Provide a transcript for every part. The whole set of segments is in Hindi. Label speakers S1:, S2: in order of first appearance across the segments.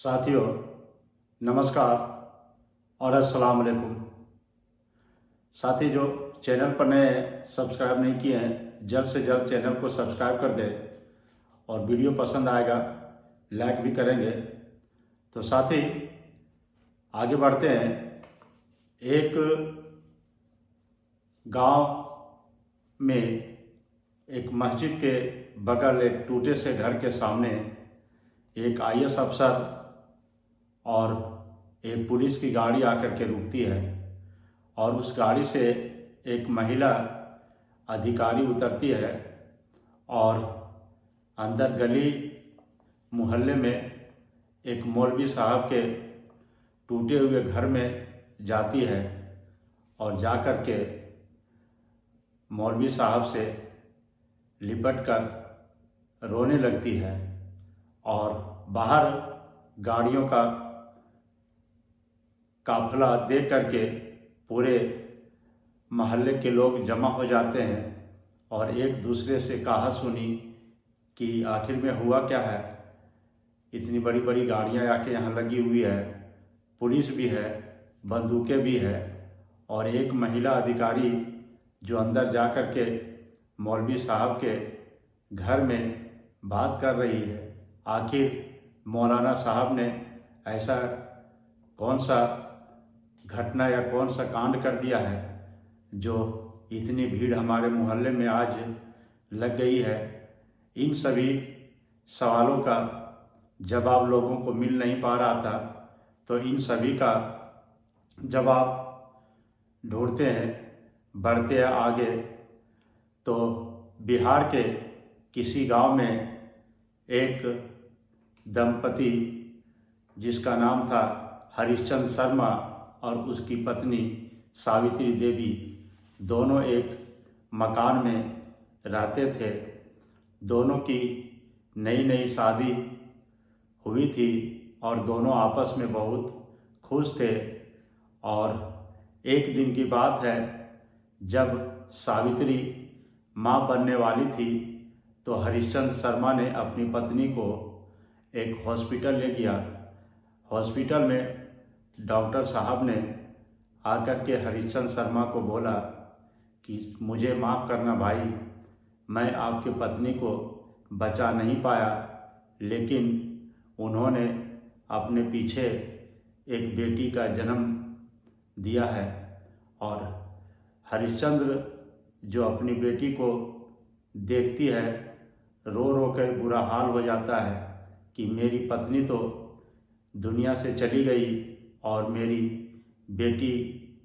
S1: साथियों, नमस्कार और अस्सलाम वालेकुम। साथी जो चैनल पर नए हैं, सब्सक्राइब नहीं किए हैं, जल्द से जल्द चैनल को सब्सक्राइब कर दें और वीडियो पसंद आएगा लाइक भी करेंगे। तो साथी आगे बढ़ते हैं। एक गांव में एक मस्जिद के बगल एक टूटे से घर के सामने एक आईएएस अफसर और एक पुलिस की गाड़ी आकर के रुकती है और उस गाड़ी से एक महिला अधिकारी उतरती है और अंदर गली मोहल्ले में एक मौलवी साहब के टूटे हुए घर में जाती है और जाकर के मौलवी साहब से लिपट कर रोने लगती है और बाहर गाड़ियों का काफिला देख करके पूरे मोहल्ले के लोग जमा हो जाते हैं और एक दूसरे से कहा सुनी कि आखिर में हुआ क्या है, इतनी बड़ी बड़ी गाड़ियां आके यहाँ लगी हुई है, पुलिस भी है, बंदूकें भी है और एक महिला अधिकारी जो अंदर जा कर के मौलवी साहब के घर में बात कर रही है। आखिर मौलाना साहब ने ऐसा कौन सा घटना या कौन सा कांड कर दिया है जो इतनी भीड़ हमारे मोहल्ले में आज लग गई है। इन सभी सवालों का जवाब लोगों को मिल नहीं पा रहा था, तो इन सभी का जवाब ढूंढते हैं, बढ़ते हैं आगे। तो बिहार के किसी गांव में एक दंपति जिसका नाम था हरिश्चंद्र शर्मा और उसकी पत्नी सावित्री देवी, दोनों एक मकान में रहते थे। दोनों की नई नई शादी हुई थी और दोनों आपस में बहुत खुश थे। और एक दिन की बात है, जब सावित्री माँ बनने वाली थी तो हरिश्चंद्र शर्मा ने अपनी पत्नी को एक हॉस्पिटल ले गया। हॉस्पिटल में डॉक्टर साहब ने आकर के हरिश्चंद्र शर्मा को बोला कि मुझे माफ़ करना भाई, मैं आपकी पत्नी को बचा नहीं पाया, लेकिन उन्होंने अपने पीछे एक बेटी का जन्म दिया है। और हरिश्चंद्र जो अपनी बेटी को देखती है, रो रो कर बुरा हाल हो जाता है कि मेरी पत्नी तो दुनिया से चली गई और मेरी बेटी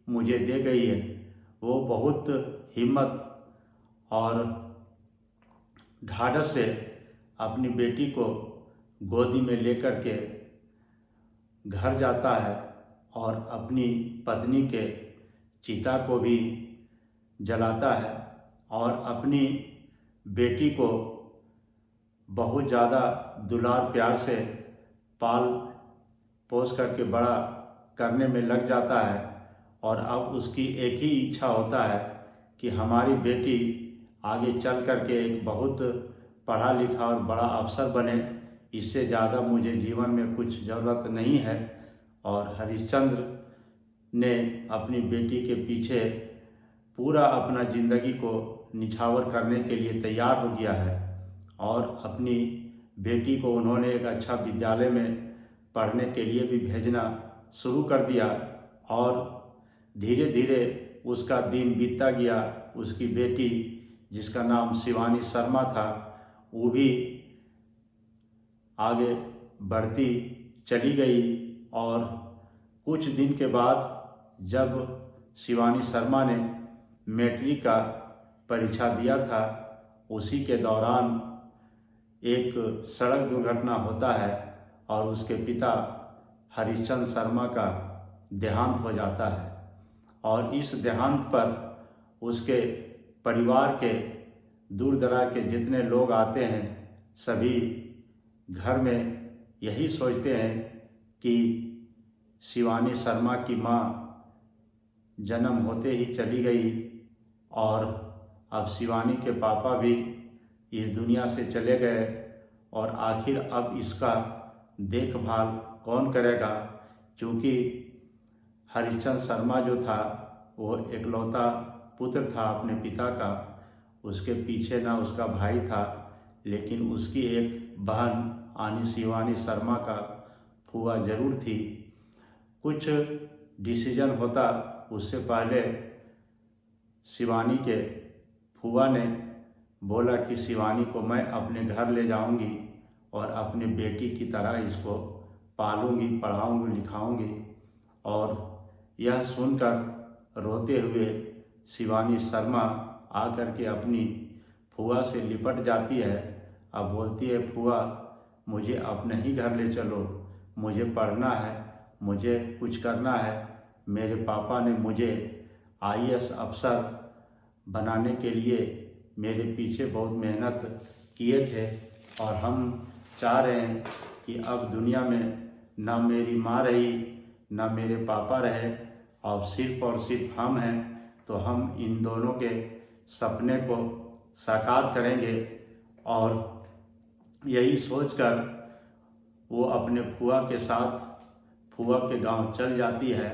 S1: मुझे दे गई है। वो बहुत हिम्मत और ढाढ़स से अपनी बेटी को गोदी में लेकर के घर जाता है और अपनी पत्नी के चिता को भी जलाता है और अपनी बेटी को बहुत ज़्यादा दुलार प्यार से पाल पोस करके बड़ा करने में लग जाता है। और अब उसकी एक ही इच्छा होता है कि हमारी बेटी आगे चल करके एक बहुत पढ़ा लिखा और बड़ा अफसर बने, इससे ज़्यादा मुझे जीवन में कुछ ज़रूरत नहीं है। और हरिश्चंद्र ने अपनी बेटी के पीछे पूरा अपना ज़िंदगी को निछावर करने के लिए तैयार हो गया है और अपनी बेटी को उन्होंने एक अच्छा विद्यालय में पढ़ने के लिए भी भेजना शुरू कर दिया। और धीरे धीरे उसका दिन बीतता गया। उसकी बेटी जिसका नाम शिवानी शर्मा था, वो भी आगे बढ़ती चली गई। और कुछ दिन के बाद जब शिवानी शर्मा ने मैट्रिक का परीक्षा दिया था, उसी के दौरान एक सड़क दुर्घटना होता है और उसके पिता हरिश्चंद्र शर्मा का देहांत हो जाता है। और इस देहांत पर उसके परिवार के दूर दराज के जितने लोग आते हैं, सभी घर में यही सोचते हैं कि शिवानी शर्मा की माँ जन्म होते ही चली गई और अब शिवानी के पापा भी इस दुनिया से चले गए और आखिर अब इसका देखभाल कौन करेगा, क्योंकि हरिश्चंद्र शर्मा जो था वो इकलौता पुत्र था अपने पिता का। उसके पीछे ना उसका भाई था, लेकिन उसकी एक बहन आनी शिवानी शर्मा का फूआ जरूर थी। कुछ डिसीजन होता उससे पहले शिवानी के फूआ ने बोला कि शिवानी को मैं अपने घर ले जाऊंगी और अपने बेटी की तरह इसको पालूंगी, पढ़ाऊंगी, लिखाऊंगी। और यह सुनकर रोते हुए शिवानी शर्मा आकर के अपनी फूआ से लिपट जाती है। अब बोलती है, फूआ मुझे अपने ही घर ले चलो, मुझे पढ़ना है, मुझे कुछ करना है। मेरे पापा ने मुझे आईएएस अफसर बनाने के लिए मेरे पीछे बहुत मेहनत किए थे, और हम चाह रहे हैं कि अब दुनिया में ना मेरी माँ रही ना मेरे पापा रहे, और सिर्फ हम हैं। तो हम इन दोनों के सपने को साकार करेंगे। और यही सोचकर वो अपने फूआ के साथ फूआ के गांव चल जाती है।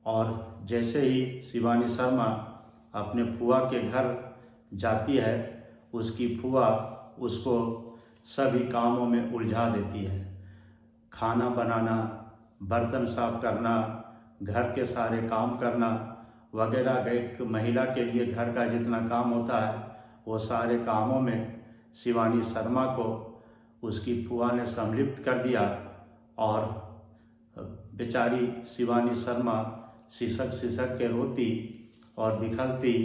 S1: और जैसे ही शिवानी शर्मा अपने फूआ के घर जाती है, उसकी फूआ उसको सभी कामों में उलझा देती है। खाना बनाना, बर्तन साफ करना, घर के सारे काम करना वगैरह, एक महिला के लिए घर का जितना काम होता है वो सारे कामों में शिवानी शर्मा को उसकी फूआ ने सम्मिलित कर दिया। और बेचारी शिवानी शर्मा सिसक के रोती और बिखरती,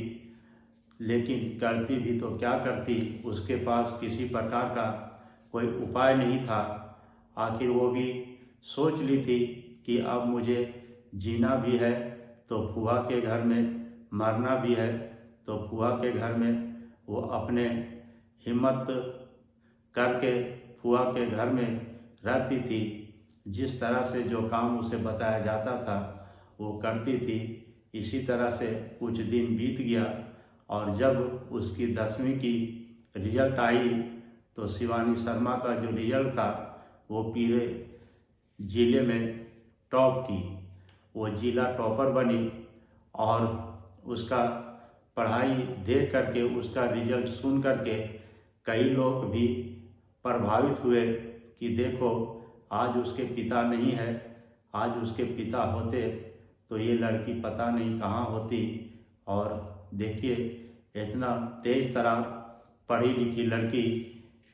S1: लेकिन करती भी तो क्या करती, उसके पास किसी प्रकार का कोई उपाय नहीं था। आखिर वो भी सोच ली थी कि अब मुझे जीना भी है तो फूआ के घर में, मरना भी है तो फूआ के घर में। वो अपने हिम्मत करके फूआ के घर में रहती थी। जिस तरह से जो काम उसे बताया जाता था वो करती थी। इसी तरह से कुछ दिन बीत गया, और जब उसकी 10वीं की रिजल्ट आई तो शिवानी शर्मा का जो रिजल्ट था वो पूरे ज़िले में टॉप की, वो जिला टॉपर बनी। और उसका पढ़ाई देख करके, उसका रिजल्ट सुन करके कई लोग भी प्रभावित हुए कि देखो आज उसके पिता नहीं है, आज उसके पिता होते तो ये लड़की पता नहीं कहाँ होती। और देखिए इतना तेज तरार पढ़ी लिखी लड़की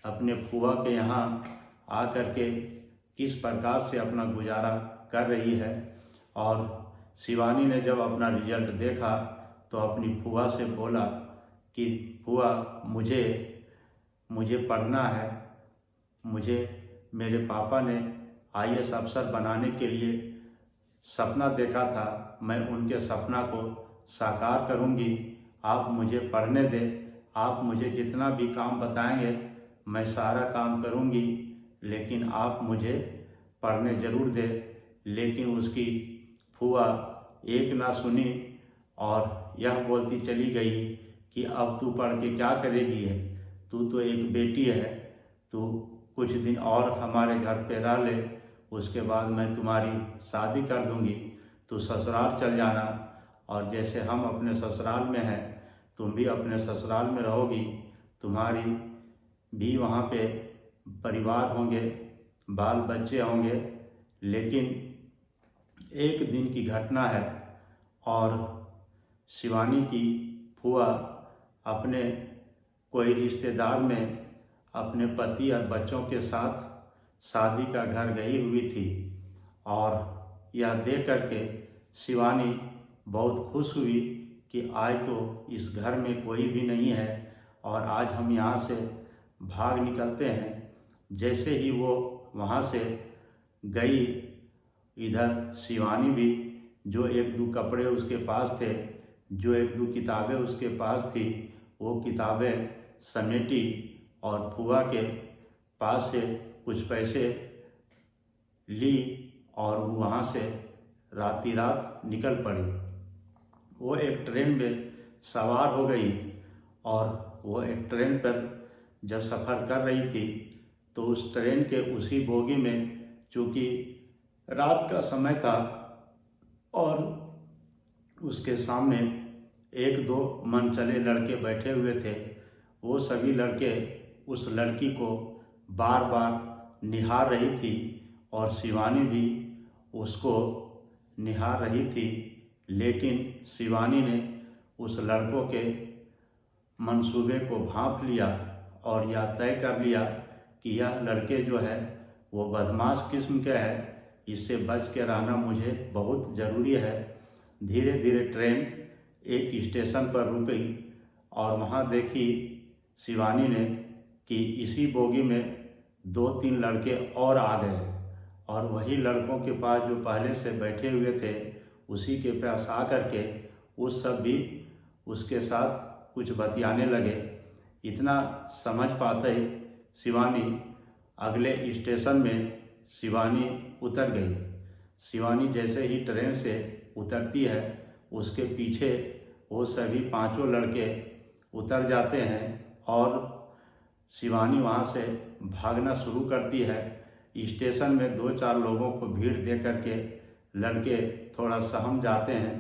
S1: अपने फूआ के यहाँ आकर के किस प्रकार से अपना गुजारा कर रही है। और शिवानी ने जब अपना रिजल्ट देखा तो अपनी फूआ से बोला कि फूआ मुझे पढ़ना है, मुझे मेरे पापा ने आईएएस अफसर बनाने के लिए सपना देखा था, मैं उनके सपना को साकार करूंगी। आप मुझे पढ़ने दें, आप मुझे जितना भी काम बताएंगे मैं सारा काम करूंगी, लेकिन आप मुझे पढ़ने ज़रूर दें। लेकिन उसकी फूआ एक ना सुनी और यह बोलती चली गई कि अब तू पढ़ के क्या करेगी है, तू तो एक बेटी है, तू कुछ दिन और हमारे घर पे रह ले, उसके बाद मैं तुम्हारी शादी कर दूंगी, तू ससुराल चल जाना, और जैसे हम अपने ससुराल में हैं तुम भी अपने ससुराल में रहोगी, तुम्हारी भी वहाँ पे परिवार होंगे, बाल बच्चे होंगे। लेकिन एक दिन की घटना है, और शिवानी की फूआ अपने कोई रिश्तेदार में अपने पति और बच्चों के साथ शादी का घर गई हुई थी। और यह देख करके शिवानी बहुत खुश हुई कि आज तो इस घर में कोई भी नहीं है और आज हम यहाँ से भाग निकलते हैं। जैसे ही वो वहाँ से गई, इधर शिवानी भी जो एक दो कपड़े उसके पास थे, जो एक दो किताबें उसके पास थी, वो किताबें समेटी और फूआ के पास से कुछ पैसे ली और वहाँ से राती रात निकल पड़ी। वो एक ट्रेन में सवार हो गई, और वो एक ट्रेन पर जब सफ़र कर रही थी तो उस ट्रेन के उसी बोगी में चूँकि रात का समय था और उसके सामने एक दो मनचले लड़के बैठे हुए थे। वो सभी लड़के उस लड़की को बार बार निहार रही थी और शिवानी भी उसको निहार रही थी, लेकिन शिवानी ने उस लड़कों के मंसूबे को भांप लिया और यह तय कर लिया कि यह लड़के जो है वो बदमाश किस्म के हैं, इससे बच के रहना मुझे बहुत ज़रूरी है। धीरे धीरे ट्रेन एक स्टेशन पर रुक गई और वहाँ देखी शिवानी ने कि इसी बोगी में 2-3 लड़के और आ गए और वही लड़कों के पास जो पहले से बैठे हुए थे उसी के पास आ करके उस सब भी उसके साथ कुछ बतियाने लगे। इतना समझ पाते ही शिवानी अगले स्टेशन में शिवानी उतर गई। शिवानी जैसे ही ट्रेन से उतरती है उसके पीछे वो सभी 5 लड़के उतर जाते हैं और शिवानी वहाँ से भागना शुरू करती है। स्टेशन में 2-4 लोगों को भीड़ दे करके लड़के थोड़ा सहम जाते हैं,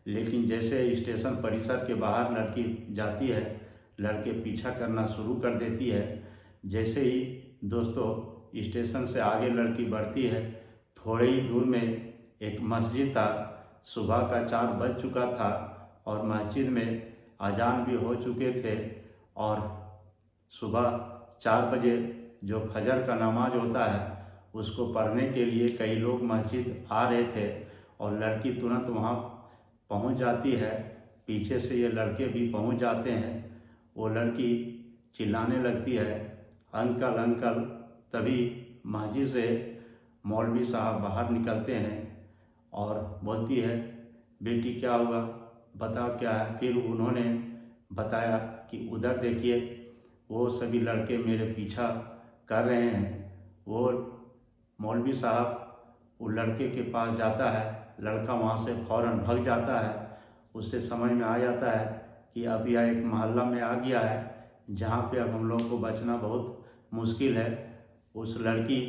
S1: लेकिन जैसे स्टेशन परिसर के बाहर लड़की जाती है लड़के पीछा करना शुरू कर देती है। जैसे ही दोस्तों स्टेशन से आगे लड़की बढ़ती है, थोड़े ही दूर में एक मस्जिद था। सुबह का 4 बज चुका था और मस्जिद में अजान भी हो चुके थे और सुबह 4 बजे जो फजर का नमाज होता है उसको पढ़ने के लिए कई लोग मस्जिद आ रहे थे और लड़की तुरंत वहाँ पहुँच जाती है। पीछे से ये लड़के भी पहुँच जाते हैं। वो लड़की चिल्लाने लगती है, अंकल अंकल। तभी मस्जिद से मौलवी साहब बाहर निकलते हैं और बोलती है, बेटी क्या हुआ, बताओ क्या है। फिर उन्होंने बताया कि उधर देखिए वो सभी लड़के मेरे पीछा कर रहे हैं। वो मौलवी साहब वो लड़के के पास जाता है, लड़का वहाँ से फ़ौरन भाग जाता है। उससे समझ में आ जाता है कि अब यह एक मोहल्ला में आ गया है जहाँ पे अब हम लोग को बचना बहुत मुश्किल है। उस लड़की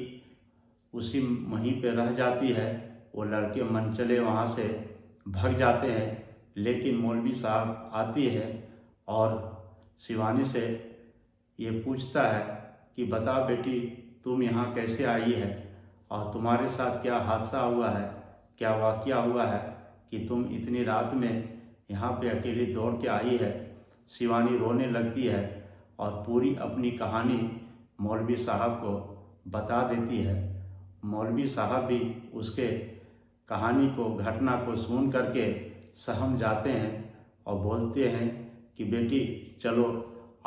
S1: उसी वहीं पे रह जाती है। वो लड़के मनचले वहाँ से भाग जाते हैं, लेकिन मौलवी साहब आती है और शिवानी से ये पूछता है कि बताओ बेटी तुम यहाँ कैसे आई है और तुम्हारे साथ क्या हादसा हुआ है, क्या वाक़या हुआ है कि तुम इतनी रात में यहाँ पे अकेली दौड़ के आई है। शिवानी रोने लगती है और पूरी अपनी कहानी मौलवी साहब को बता देती है। मौलवी साहब भी उसके कहानी को, घटना को सुन करके सहम जाते हैं और बोलते हैं कि बेटी चलो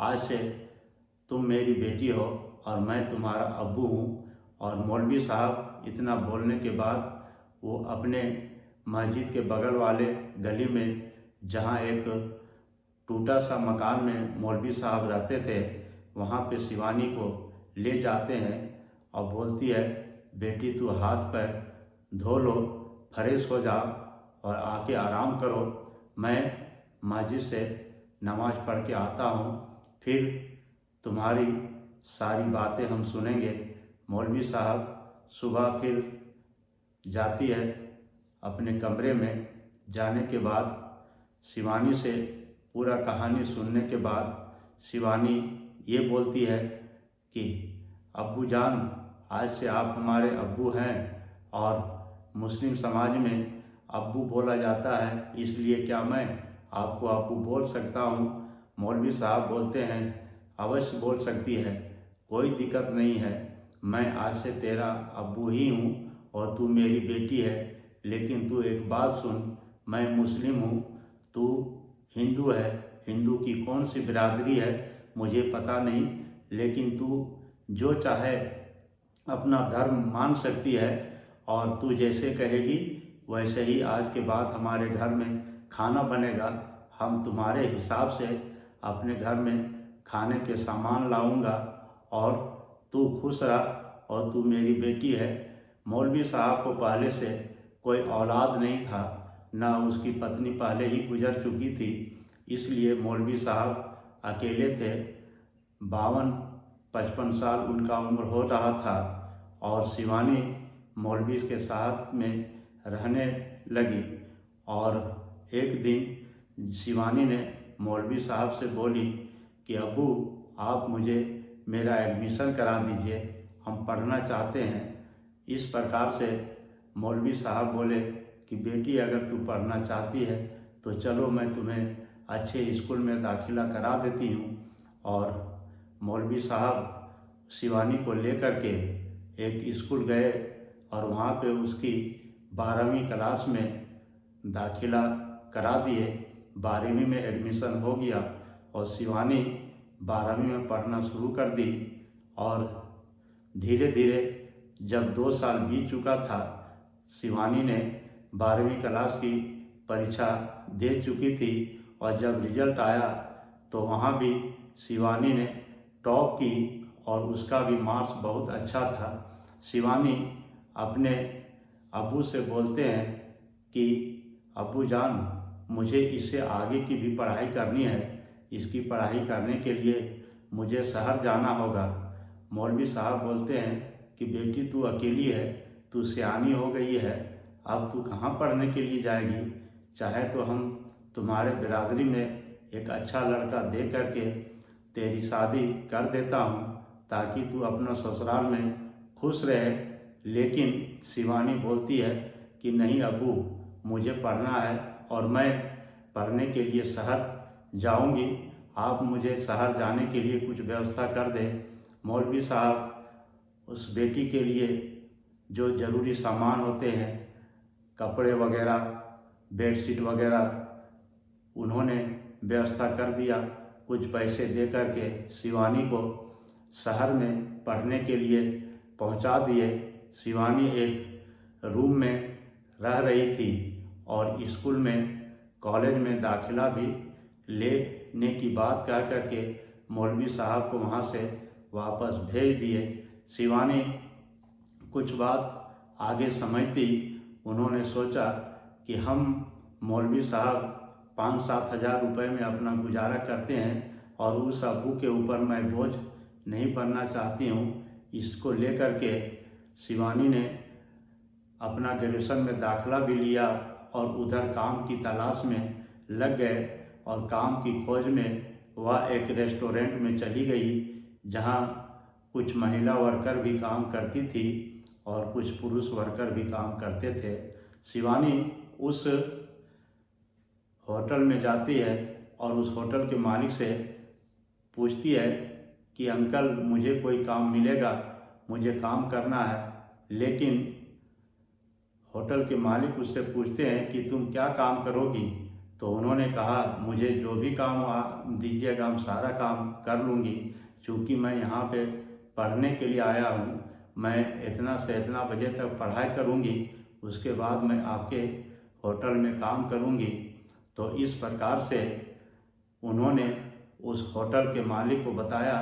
S1: आज से तुम मेरी बेटी हो और मैं तुम्हारा अब्बू हूँ। और मौलवी साहब इतना बोलने के बाद वो अपने मस्जिद के बगल वाले गली में, जहाँ एक टूटा सा मकान में मौलवी साहब रहते थे, वहाँ पे शिवानी को ले जाते हैं और बोलती है, बेटी तू हाथ पैर धो लो, फ्रेश हो जाओ और आके आराम करो। मैं मस्जिद से नमाज पढ़ के आता हूँ, फिर तुम्हारी सारी बातें हम सुनेंगे। मौलवी साहब सुबह फिर जाती है अपने कमरे में। जाने के बाद शिवानी से पूरा कहानी सुनने के बाद शिवानी ये बोलती है कि अब्बू जान, आज से आप हमारे अब्बू हैं और मुस्लिम समाज में अब्बू बोला जाता है, इसलिए क्या मैं आपको अब्बू बोल सकता हूँ। मौलवी साहब बोलते हैं, अवश्य बोल सकती है, कोई दिक्कत नहीं है, मैं आज से तेरा अब्बू ही हूँ और तू मेरी बेटी है। लेकिन तू एक बात सुन, मैं मुस्लिम हूँ, तू हिंदू है, हिंदू की कौन सी बिरादरी है मुझे पता नहीं, लेकिन तू जो चाहे अपना धर्म मान सकती है और तू जैसे कहेगी वैसे ही आज के बाद हमारे घर में खाना बनेगा। हम तुम्हारे हिसाब से अपने घर में खाने के सामान लाऊंगा और तू खुश रह और तू मेरी बेटी है। मौलवी साहब को पहले से कोई औलाद नहीं था, ना उसकी पत्नी पहले ही गुजर चुकी थी, इसलिए मौलवी साहब अकेले थे। 52-55 साल उनका उम्र हो रहा था और शिवानी मौलवी के साथ में रहने लगी। और एक दिन शिवानी ने मौलवी साहब से बोली कि अब्बू, आप मुझे मेरा एडमिशन करा दीजिए, हम पढ़ना चाहते हैं। इस प्रकार से मौलवी साहब बोले कि बेटी, अगर तू पढ़ना चाहती है तो चलो, मैं तुम्हें अच्छे स्कूल में दाखिला करा देती हूँ। और मौलवी साहब शिवानी को लेकर के एक स्कूल गए और वहाँ पे उसकी 12वीं क्लास में दाखिला करा दिए। 12वीं में एडमिशन हो गया और शिवानी 12वीं में पढ़ना शुरू कर दी। और धीरे धीरे जब 2 साल बीत चुका था, शिवानी ने 12वीं क्लास की परीक्षा दे चुकी थी। और जब रिजल्ट आया तो वहाँ भी शिवानी ने टॉप की और उसका भी मार्क्स बहुत अच्छा था। शिवानी अपने अब्बू से बोलते हैं कि अब्बू जान, मुझे इससे आगे की भी पढ़ाई करनी है, इसकी पढ़ाई करने के लिए मुझे शहर जाना होगा। मौलवी साहब बोलते हैं कि बेटी, तू अकेली है, तू सियानी हो गई है, अब तू कहाँ पढ़ने के लिए जाएगी? चाहे तो हम तुम्हारे बिरादरी में एक अच्छा लड़का दे करके तेरी शादी कर देता हूँ ताकि तू अपना ससुराल में खुश रहे। लेकिन शिवानी बोलती है कि नहीं अब्बू, मुझे पढ़ना है और मैं पढ़ने के लिए शहर जाऊंगी, आप मुझे शहर जाने के लिए कुछ व्यवस्था कर दें। मौलवी साहब उस बेटी के लिए जो ज़रूरी सामान होते हैं, कपड़े वगैरह, बेडशीट वगैरह, उन्होंने व्यवस्था कर दिया। कुछ पैसे दे करके शिवानी को शहर में पढ़ने के लिए पहुंचा दिए। शिवानी एक रूम में रह रही थी और स्कूल में, कॉलेज में दाखिला भी लेने की बात कह करके मौलवी साहब को वहाँ से वापस भेज दिए। शिवानी कुछ बात आगे समझती, उन्होंने सोचा कि हम मौलवी साहब 5-7 हज़ार रुपये में अपना गुजारा करते हैं और उस अब्बू के ऊपर मैं बोझ नहीं बनना चाहती हूँ। इसको लेकर के शिवानी ने अपना ग्रेजुएशन में दाखिला भी लिया और उधर काम की तलाश में लग गए। और काम की खोज में वह एक रेस्टोरेंट में चली गई जहाँ कुछ महिला वर्कर भी काम करती थी और कुछ पुरुष वर्कर भी काम करते थे। शिवानी उस होटल में जाती है और उस होटल के मालिक से पूछती है कि अंकल, मुझे कोई काम मिलेगा, मुझे काम करना है। लेकिन होटल के मालिक उससे पूछते हैं कि तुम क्या काम करोगी? तो उन्होंने कहा, मुझे जो भी काम दीजिएगा हम सारा काम कर लूँगी, क्योंकि मैं यहाँ पे पढ़ने के लिए आया हूँ। मैं इतना से इतना बजे तक पढ़ाई करूँगी, उसके बाद मैं आपके होटल में काम करूँगी। तो इस प्रकार से उन्होंने उस होटल के मालिक को बताया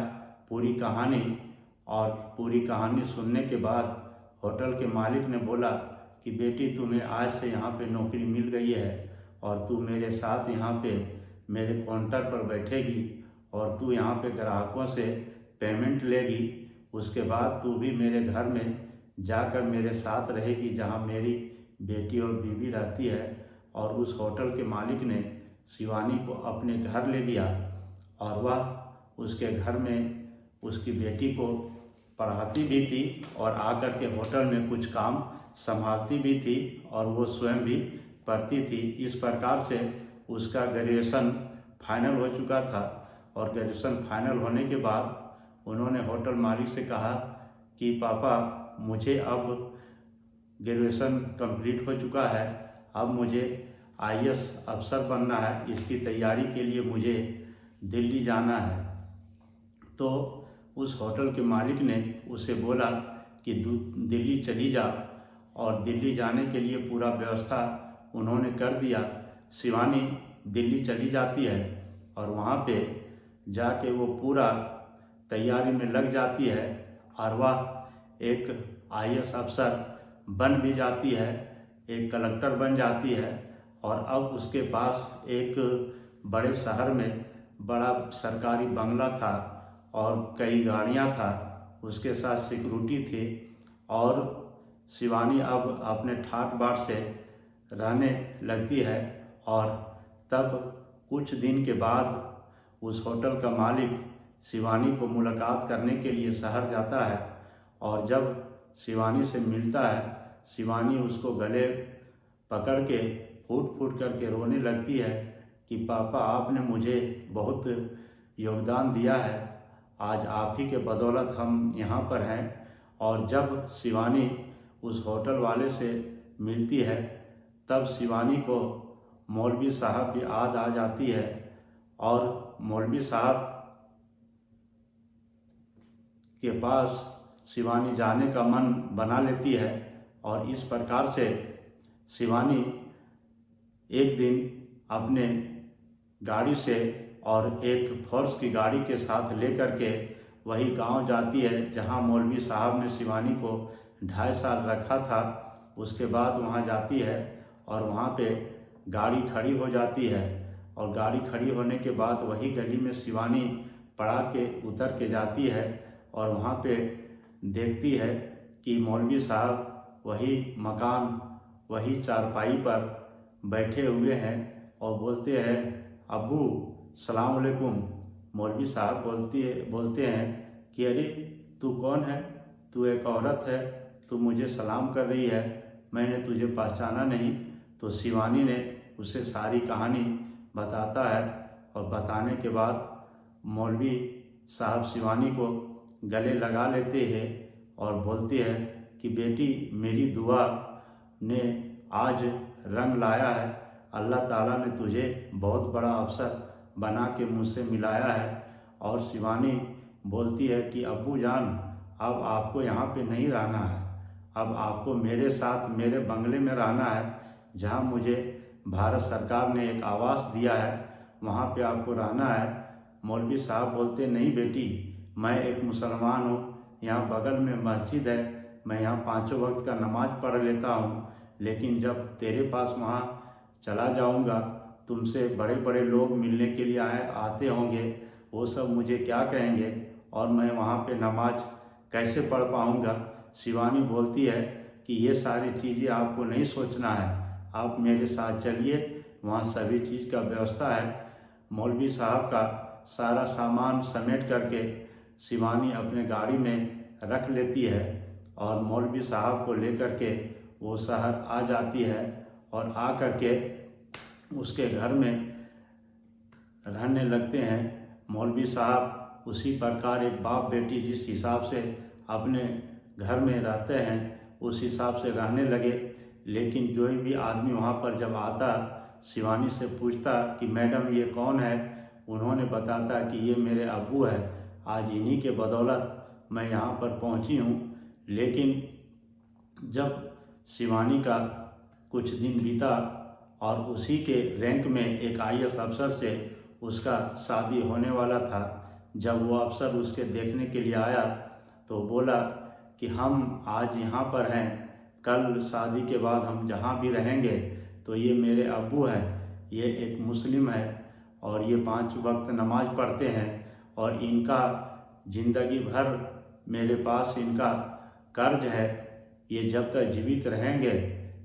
S1: पूरी कहानी। और पूरी कहानी सुनने के बाद होटल के मालिक ने बोला कि बेटी, तुम्हें आज से यहाँ पे नौकरी मिल गई है और तू मेरे साथ यहाँ पे मेरे काउंटर पर बैठेगी और तू यहाँ पे ग्राहकों से पेमेंट लेगी। उसके बाद तू भी मेरे घर में जाकर मेरे साथ रहेगी जहाँ मेरी बेटी और बीवी रहती है। और उस होटल के मालिक ने शिवानी को अपने घर ले लिया और वह उसके घर में उसकी बेटी को पढ़ाती भी थी और आकर के होटल में कुछ काम संभालती भी थी और वो स्वयं भी पढ़ती थी। इस प्रकार से उसका ग्रेजुएशन फाइनल हो चुका था। और ग्रेजुएशन फाइनल होने के बाद उन्होंने होटल मालिक से कहा कि पापा, मुझे अब ग्रेजुएशन कंप्लीट हो चुका है, अब मुझे IAS अफसर बनना है, इसकी तैयारी के लिए मुझे दिल्ली जाना है। तो उस होटल के मालिक ने उसे बोला कि दिल्ली चली जा, और दिल्ली जाने के लिए पूरा व्यवस्था उन्होंने कर दिया। शिवानी दिल्ली चली जाती है और वहाँ पे जाके वो पूरा तैयारी में लग जाती है और वह एक IAS अफसर बन भी जाती है, एक कलेक्टर बन जाती है। और अब उसके पास एक बड़े शहर में बड़ा सरकारी बंगला था और कई गाड़ियाँ था, उसके साथ सिक्योरिटी थे। और शिवानी अब अपने ठाट बाट से रहने लगती है। और तब कुछ दिन के बाद उस होटल का मालिक शिवानी को मुलाकात करने के लिए शहर जाता है। और जब शिवानी से मिलता है, शिवानी उसको गले पकड़ के फूट फूट करके रोने लगती है कि पापा, आपने मुझे बहुत योगदान दिया है, आज आप ही के बदौलत हम यहाँ पर हैं। और जब शिवानी उस होटल वाले से मिलती है, तब शिवानी को मौलवी साहब की याद आ जाती है और मौलवी साहब के पास शिवानी जाने का मन बना लेती है। और इस प्रकार से शिवानी एक दिन अपने गाड़ी से और एक फोर्स की गाड़ी के साथ लेकर के वही गांव जाती है जहां मौलवी साहब ने शिवानी को 2.5 साल रखा था। उसके बाद वहां जाती है और वहां पे गाड़ी खड़ी हो जाती है। और गाड़ी खड़ी होने के बाद वही गली में शिवानी पड़ा के उतर के जाती है और वहां पे देखती है कि मौलवी साहब वही मकान, वही चारपाई पर बैठे हुए हैं और बोलते हैं, अब्बू सलाम अलैकुम। मौलवी साहब बोलते हैं कि अरे तू कौन है, तू एक औरत है, तू मुझे सलाम कर रही है, मैंने तुझे पहचाना नहीं। तो शिवानी ने उसे सारी कहानी बताता है और बताने के बाद मौलवी साहब शिवानी को गले लगा लेते हैं और बोलते हैं कि बेटी, मेरी दुआ ने आज रंग लाया है, अल्लाह ताला ने तुझे बहुत बड़ा अवसर बना के मुझसे मिलाया है। और शिवानी बोलती है कि अब्बू जान, अब आपको यहाँ पे नहीं रहना है, अब आपको मेरे साथ मेरे बंगले में रहना है, जहाँ मुझे भारत सरकार ने एक आवास दिया है, वहाँ पे आपको रहना है। मौलवी साहब बोलते, नहीं बेटी, मैं एक मुसलमान हूँ, यहाँ बगल में मस्जिद है, मैं यहाँ 5 वक्त का नमाज पढ़ लेता हूँ, लेकिन जब तेरे पास वहाँ चला जाऊँगा, तुमसे बड़े बड़े लोग मिलने के लिए आते होंगे, वो सब मुझे क्या कहेंगे और मैं वहाँ पे नमाज कैसे पढ़ पाऊँगा। शिवानी बोलती है कि ये सारी चीज़ें आपको नहीं सोचना है, आप मेरे साथ चलिए, वहाँ सभी चीज़ का व्यवस्था है। मौलवी साहब का सारा सामान समेट करके शिवानी अपने गाड़ी में रख लेती है और मौलवी साहब को लेकर के वो शहर आ जाती है और आ करके उसके घर में रहने लगते हैं। मौलवी साहब उसी प्रकार एक बाप बेटी जिस हिसाब से अपने घर में रहते हैं उस हिसाब से रहने लगे। लेकिन जो भी आदमी वहाँ पर जब आता, शिवानी से पूछता कि मैडम ये कौन है, उन्होंने बताता कि ये मेरे अब्बू है, आज इन्हीं के बदौलत मैं यहाँ पर पहुँची हूँ। लेकिन जब शिवानी का कुछ दिन बीता और उसी के रैंक में एक IAS अफसर से उसका शादी होने वाला था, जब वो अफसर उसके देखने के लिए आया तो बोला कि हम आज यहाँ पर हैं, कल शादी के बाद हम जहाँ भी रहेंगे तो ये मेरे अब्बू हैं, ये एक मुस्लिम है और ये 5 वक्त नमाज पढ़ते हैं और इनका ज़िंदगी भर मेरे पास इनका कर्ज है, ये जब तक जीवित रहेंगे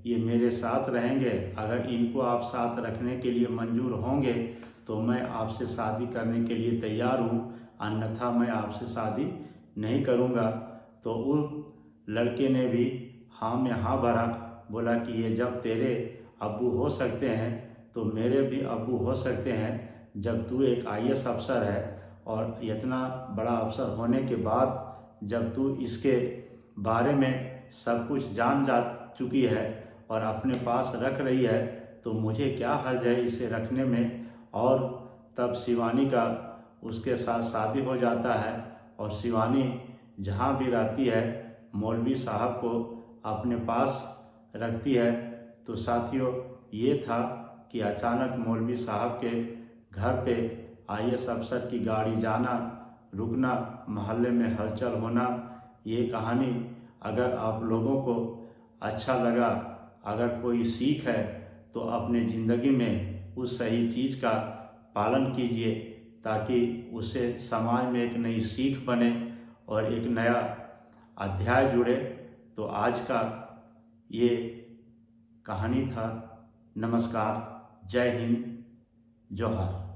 S1: ये मेरे साथ रहेंगे, अगर इनको आप साथ रखने के लिए मंजूर होंगे तो मैं आपसे शादी करने के लिए तैयार हूँ, अन्यथा मैं आपसे शादी नहीं करूँगा। तो उस लड़के ने भी हाँ में हाँ भरा, बोला कि ये जब तेरे अब्बू हो सकते हैं तो मेरे भी अब्बू हो सकते हैं। जब तू एक IAS अफसर है और इतना बड़ा अफसर होने के बाद जब तू इसके बारे में सब कुछ जान जा चुकी है और अपने पास रख रही है, तो मुझे क्या हर्ज है इसे रखने में। और तब शिवानी का उसके साथ शादी हो जाता है और शिवानी जहाँ भी रहती है मौलवी साहब को अपने पास रखती है। तो साथियों, ये था कि अचानक मौलवी साहब के घर पे IAS अफसर की गाड़ी जाना, रुकना, मोहल्ले में हलचल होना। ये कहानी अगर आप लोगों को अच्छा लगा, अगर कोई सीख है, तो अपने ज़िंदगी में उस सही चीज़ का पालन कीजिए ताकि उससे समाज में एक नई सीख बने और एक नया अध्याय जुड़े। तो आज का ये कहानी था। नमस्कार, जय हिंद, जोहार।